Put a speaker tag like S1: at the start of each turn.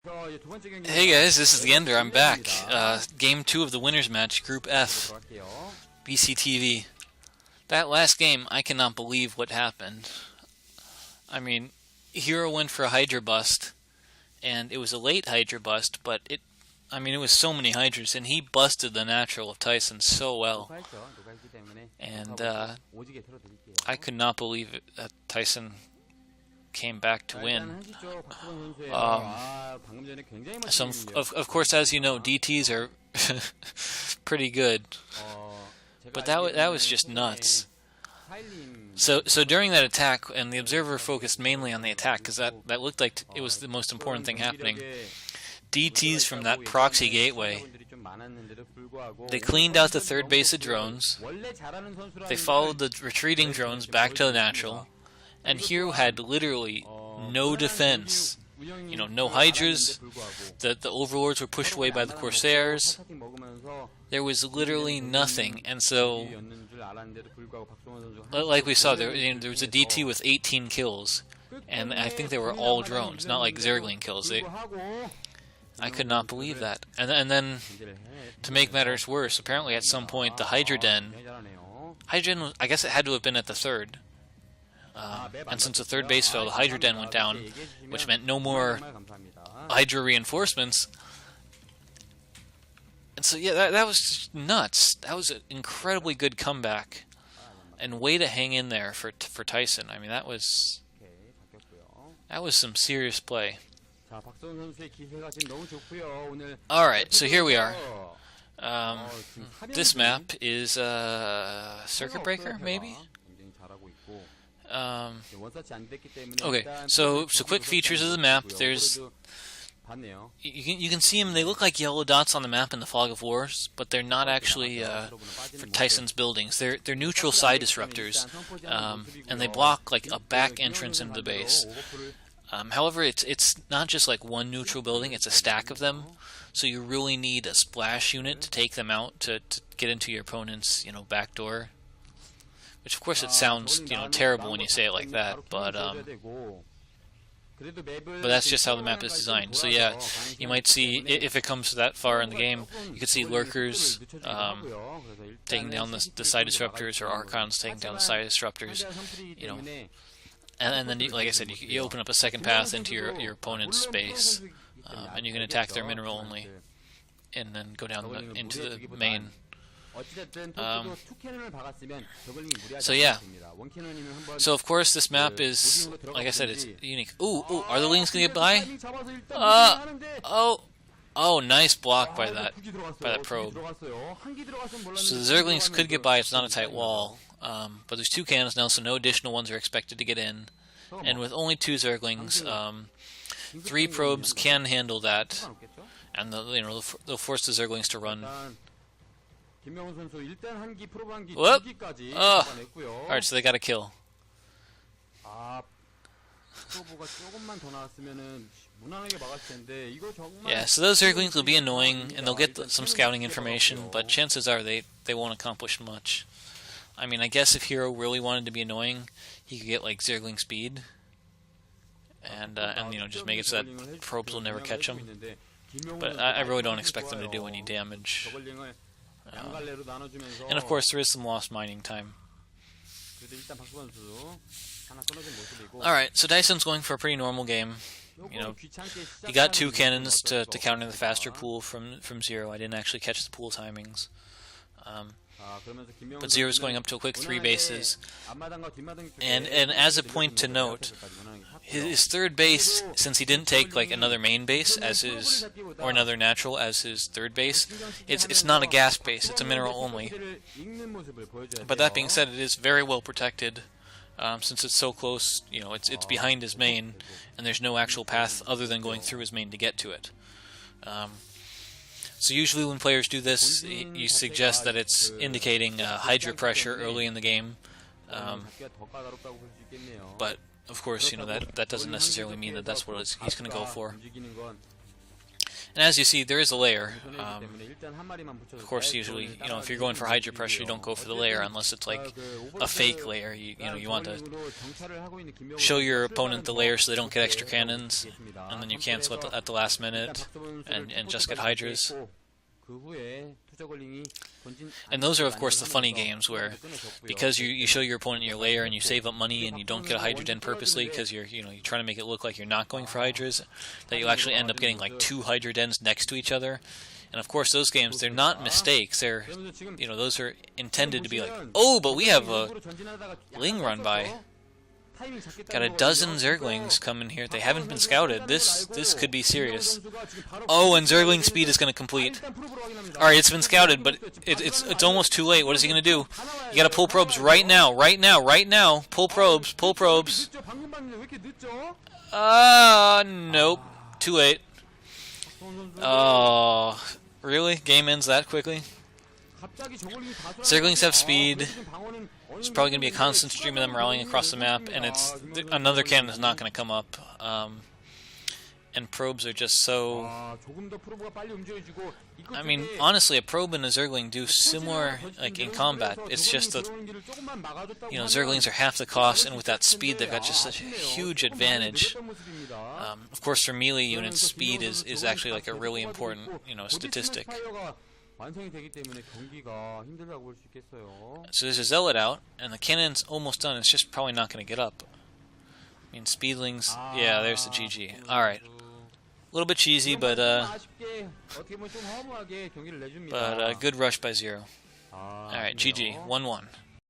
S1: Hey guys, this is TheEnder. I'm back. Game 2 of the winners match, Group F, BCTV. That last game, I cannot believe what happened. I mean, Hero went for a Hydra bust, and it was a late Hydra bust, but it was so many Hydras, and he busted the natural of Tyson so well. And I could not believe it, that Tyson came back to win. Of course, as you know, DTs are pretty good, but that was just nuts. So during that attack, and the observer focused mainly on the attack because that looked like it was the most important thing happening. DTs from that proxy gateway. They cleaned out the third base of drones. They followed the retreating drones back to the natural. And Hero had literally no defense. You know, no Hydras. The Overlords were pushed away by the Corsairs. There was literally nothing. And so, like we saw, there was a DT with 18 kills. And I think they were all drones, not like Zergling kills. I could not believe that. And then, to make matters worse, apparently at some point the Hydra Den, I guess it had to have been at the third. And since the third base fell, the Hydra Den went down, which meant no more Hydra reinforcements. And so, yeah, that was just nuts. That was an incredibly good comeback. And way to hang in there for Tyson. I mean, that was some serious play. Alright, so here we are. This map is Circuit Breaker, maybe? Okay, so quick features of the map. There's you can see them. They look like yellow dots on the map in the Fog of Wars, but they're not actually for Tyson's buildings. They're neutral side disruptors, and they block like a back entrance into the base. However, it's not just like one neutral building; it's a stack of them. So you really need a splash unit to take them out to get into your opponent's back door. Which, of course, it sounds terrible when you say it like that, but that's just how the map is designed. So yeah, you might see, if it comes to that far in the game, you could see lurkers taking down the side disruptors, or archons taking down the side disruptors. And then, like I said, you open up a second path into your opponent's space, and you can attack their mineral only, and then go down into the main. So yeah. So of course this map is, like I said, it's unique. Ooh, are the Lings gonna get by? Oh, nice block by that probe. So the Zerglings could get by. It's not a tight wall, but there's two cannons now, so no additional ones are expected to get in. And with only two Zerglings, 3 probes can handle that, and they'll force the Zerglings to run. Whoop! Oh! Alright, so they got a kill. Yeah, so those Zerglings will be annoying, and they'll get some scouting information, but chances are they won't accomplish much. I mean, I guess if Hero really wanted to be annoying, he could get, like, Zergling speed, and just make it so that probes will never catch him. But I really don't expect them to do any damage. And of course there is some lost mining time. Alright, so Tyson's going for a pretty normal game. He got 2 cannons to counter the faster pool from Zero. I didn't actually catch the pool timings. But Zero's going up to a quick 3 bases. And as a point to note, his third base, since he didn't take like another main base as his, or another natural as his third base, it's not a gas base, it's a mineral only. But that being said, it is very well protected, since it's so close. It's behind his main, and there's no actual path other than going through his main to get to it. So usually when players do this, you suggest that it's indicating Hydra pressure early in the game. But of course, that doesn't necessarily mean that that's what he's going to go for. And as you see, there is a layer. Of course, usually, if you're going for Hydra pressure, you don't go for the layer unless it's like a fake layer. You want to show your opponent the layer so they don't get extra cannons, and then you cancel at the last minute and just get Hydras. And those are, of course, the funny games where, because you show your opponent your layer and you save up money and you don't get a Hydra Den purposely because you're trying to make it look like you're not going for Hydras, that you'll actually end up getting like 2 Hydra Dens next to each other. And of course, those games, they're not mistakes. They're, those are intended to be like, oh, but we have a Ling run by. Got a dozen Zerglings coming here. They haven't been scouted. This could be serious. Oh, and Zergling speed is going to complete. Alright, it's been scouted, but it's almost too late. What is he going to do? You got to pull probes right now, right now, right now. Pull probes, pull probes. Nope. Too late. Oh, really? Game ends that quickly? Zerglings have speed. There's probably going to be a constant stream of them rallying across the map, and another cannon is not going to come up. And probes are just so... I mean, honestly, a probe and a Zergling do similar, like, in combat. It's just that, Zerglings are half the cost, and with that speed, they've got just such a huge advantage. Of course, for melee units, speed is actually, like, a really important, statistic. So there's a Zealot out, and the cannon's almost done. It's just probably not going to get up. I mean, Speedlings, yeah, there's the GG. Alright. A little bit cheesy, but good rush by 0. Alright, GG. 1-1.